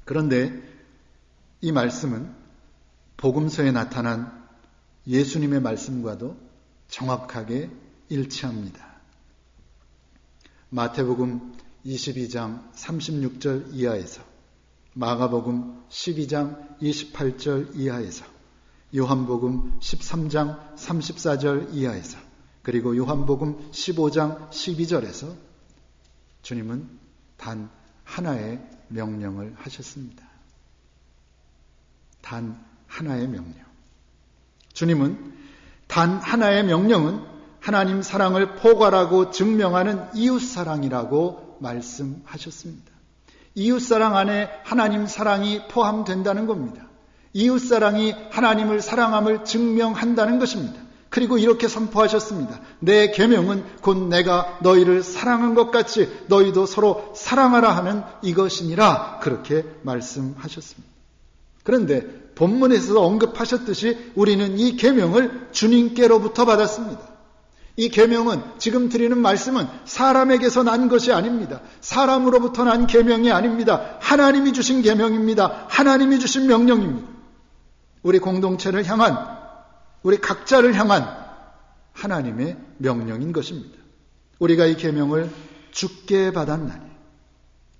그런데 이 말씀은 복음서에 나타난 예수님의 말씀과도 정확하게 일치합니다. 마태복음 22장 36절 이하에서, 마가복음 12장 28절 이하에서, 요한복음 13장 34절 이하에서, 그리고 요한복음 15장 12절에서 주님은 단 하나의 명령을 하셨습니다. 단 하나의 명령. 주님은 단 하나의 명령은 하나님 사랑을 포괄하고 증명하는 이웃사랑이라고 말씀하셨습니다. 이웃사랑 안에 하나님 사랑이 포함된다는 겁니다. 이웃사랑이 하나님을 사랑함을 증명한다는 것입니다. 그리고 이렇게 선포하셨습니다. 내 계명은 곧 내가 너희를 사랑한 것 같이 너희도 서로 사랑하라 하는 이것이니라, 그렇게 말씀하셨습니다. 그런데 본문에서 언급하셨듯이 우리는 이 계명을 주님께로부터 받았습니다. 이 계명은, 지금 드리는 말씀은 사람에게서 난 것이 아닙니다. 사람으로부터 난 계명이 아닙니다. 하나님이 주신 계명입니다. 하나님이 주신 명령입니다. 우리 공동체를 향한, 우리 각자를 향한 하나님의 명령인 것입니다. 우리가 이 계명을 주께 받았나니,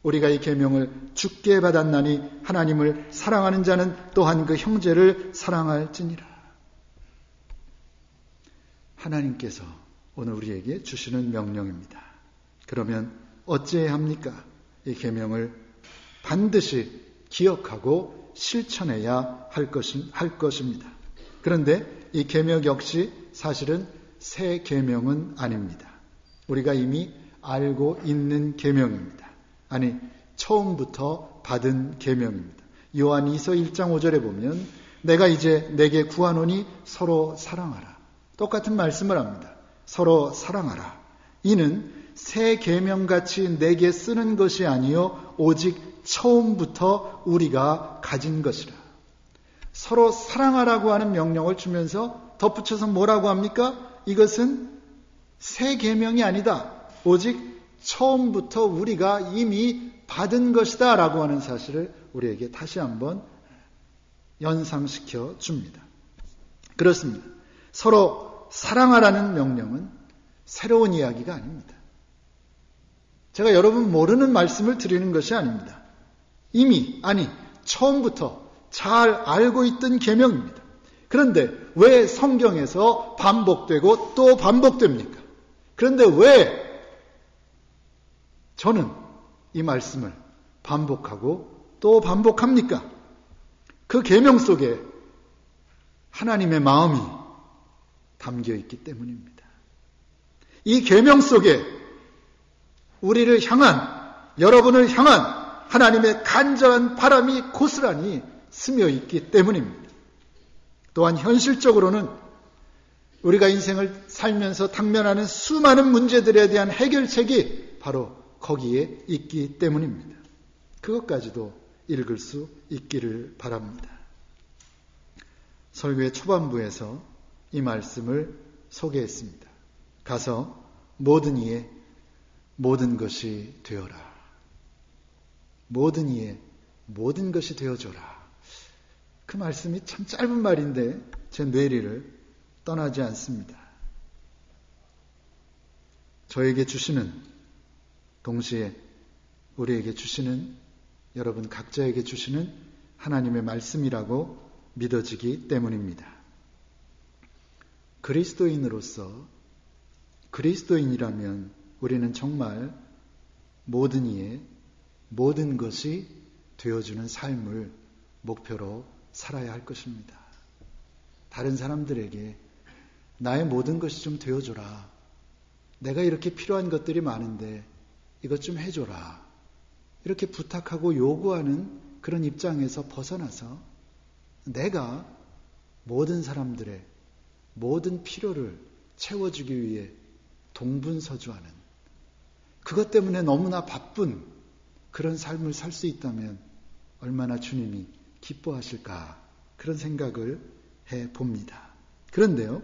우리가 이 계명을 주께 받았나니 하나님을 사랑하는 자는 또한 그 형제를 사랑할지니라. 하나님께서 오늘 우리에게 주시는 명령입니다. 그러면 어찌해야 합니까? 이 계명을 반드시 기억하고 실천해야 할 것입니다. 그런데 이 계명 역시 사실은 새 계명은 아닙니다. 우리가 이미 알고 있는 계명입니다. 아니, 처음부터 받은 계명입니다. 요한이서 1장 5절에 보면 내가 이제 내게 구하노니 서로 사랑하라. 똑같은 말씀을 합니다. 서로 사랑하라. 이는 새 계명같이 내게 쓰는 것이 아니요 오직 처음부터 우리가 가진 것이라. 서로 사랑하라고 하는 명령을 주면서 덧붙여서 뭐라고 합니까? 이것은 새 계명이 아니다. 오직 처음부터 우리가 이미 받은 것이다 라고 하는 사실을 우리에게 다시 한번 연상시켜 줍니다. 그렇습니다. 서로 사랑하라는 명령은 새로운 이야기가 아닙니다. 제가 여러분 모르는 말씀을 드리는 것이 아닙니다. 이미, 아니 처음부터 잘 알고 있던 계명입니다. 그런데 왜 성경에서 반복되고 또 반복됩니까? 그런데 왜 저는 이 말씀을 반복하고 또 반복합니까? 그 계명 속에 하나님의 마음이 담겨 있기 때문입니다. 이 계명 속에 우리를 향한, 여러분을 향한 하나님의 간절한 바람이 고스란히 스며 있기 때문입니다. 또한 현실적으로는 우리가 인생을 살면서 당면하는 수많은 문제들에 대한 해결책이 바로 거기에 있기 때문입니다. 그것까지도 읽을 수 있기를 바랍니다. 설교의 초반부에서 이 말씀을 소개했습니다. 가서 모든 이에 모든 것이 되어라. 모든 이에 모든 것이 되어줘라. 그 말씀이 참 짧은 말인데 제 뇌리를 떠나지 않습니다. 저에게 주시는, 동시에 우리에게 주시는, 여러분 각자에게 주시는 하나님의 말씀이라고 믿어지기 때문입니다. 그리스도인으로서, 그리스도인이라면 우리는 정말 모든 이에 모든 것이 되어주는 삶을 목표로 살아야 할 것입니다. 다른 사람들에게 나의 모든 것이 좀 되어줘라. 내가 이렇게 필요한 것들이 많은데 이것 좀 해줘라. 이렇게 부탁하고 요구하는 그런 입장에서 벗어나서 내가 모든 사람들의 모든 필요를 채워주기 위해 동분서주하는, 그것 때문에 너무나 바쁜 그런 삶을 살 수 있다면 얼마나 주님이 기뻐하실까, 그런 생각을 해봅니다. 그런데요,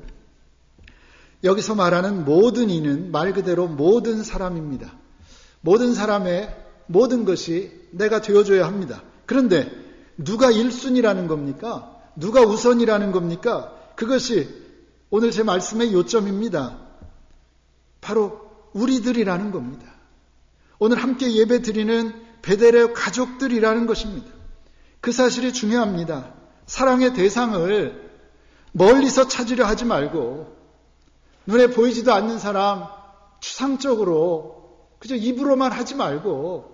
여기서 말하는 모든 이는 말 그대로 모든 사람입니다. 모든 사람의 모든 것이 내가 되어줘야 합니다. 그런데 누가 1순위라는 겁니까? 누가 우선이라는 겁니까? 그것이 오늘 제 말씀의 요점입니다. 바로 우리들이라는 겁니다. 오늘 함께 예배 드리는 베델의 가족들이라는 것입니다. 그 사실이 중요합니다. 사랑의 대상을 멀리서 찾으려 하지 말고 눈에 보이지도 않는 사람 추상적으로 그저 입으로만 하지 말고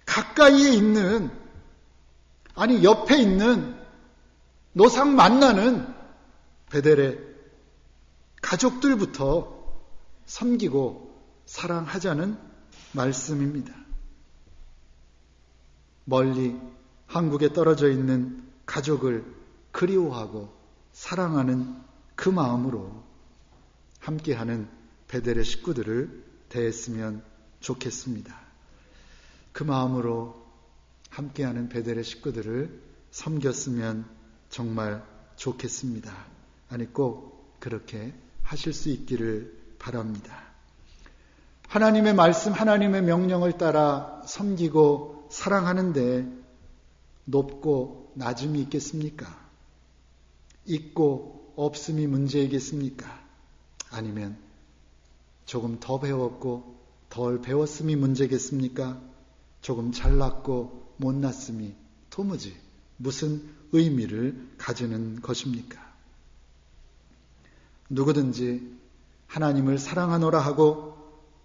가까이에 있는, 아니 옆에 있는, 노상 만나는 베델의 가족들부터 섬기고 사랑하자는 말씀입니다. 멀리 한국에 떨어져 있는 가족을 그리워하고 사랑하는 그 마음으로 함께하는 베델의 식구들을 대했으면 좋겠습니다. 그 마음으로 함께하는 베델의 식구들을 섬겼으면 정말 좋겠습니다. 아니 꼭 그렇게 하실 수 있기를 바랍니다. 하나님의 말씀, 하나님의 명령을 따라 섬기고 사랑하는데 높고 낮음이 있겠습니까? 있고 없음이 문제이겠습니까? 아니면 조금 더 배웠고 덜 배웠음이 문제겠습니까? 조금 잘났고 못났음이 도무지 무슨 의미를 가지는 것입니까? 누구든지 하나님을 사랑하노라 하고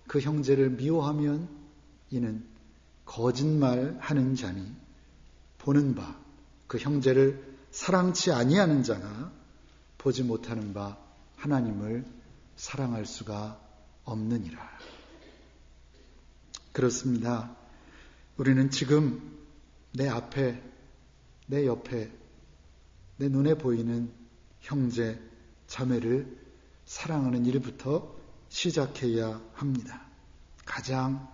그 형제를 미워하면 이는 거짓말하는 자니 보는 바 그 형제를 사랑치 아니하는 자나 보지 못하는 바 하나님을 사랑할 수가 없느니라. 그렇습니다. 우리는 지금 내 앞에, 내 옆에, 내 눈에 보이는 형제, 자매를 사랑하는 일부터 시작해야 합니다. 가장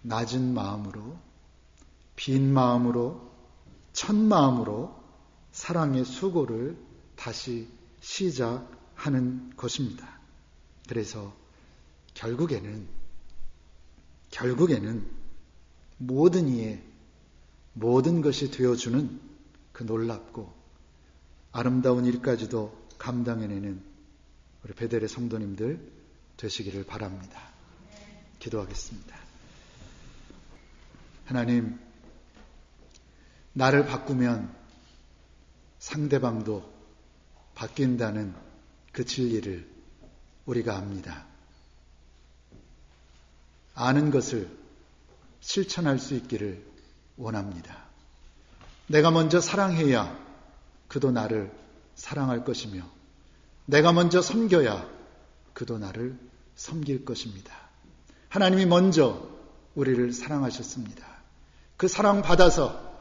낮은 마음으로, 빈 마음으로, 첫 마음으로 사랑의 수고를 다시 시작하는 것입니다. 그래서 결국에는 모든 이의 모든 것이 되어주는 그 놀랍고 아름다운 일까지도 감당해내는 우리 베델의 성도님들 되시기를 바랍니다. 기도하겠습니다. 하나님, 나를 바꾸면 상대방도 바뀐다는 그 진리를 우리가 압니다. 아는 것을 실천할 수 있기를 원합니다. 내가 먼저 사랑해야 그도 나를 사랑할 것이며 내가 먼저 섬겨야 그도 나를 섬길 것입니다. 하나님이 먼저 우리를 사랑하셨습니다. 그 사랑 받아서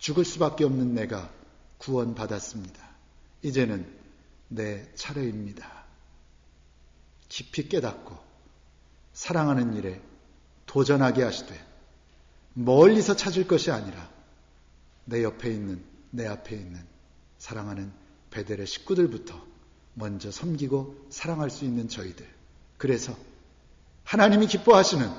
죽을 수밖에 없는 내가 구원받았습니다. 이제는 내 차례입니다. 깊이 깨닫고 사랑하는 일에 도전하게 하시되 멀리서 찾을 것이 아니라 내 옆에 있는, 내 앞에 있는 사랑하는 베델의 식구들부터 먼저 섬기고 사랑할 수 있는 저희들, 그래서 하나님이 기뻐하시는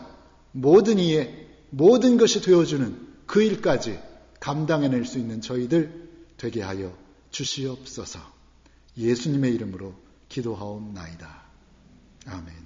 모든 이의 모든 것이 되어주는 그 일까지 감당해낼 수 있는 저희들 되게 하여 주시옵소서. 예수님의 이름으로 기도하옵나이다. 아멘.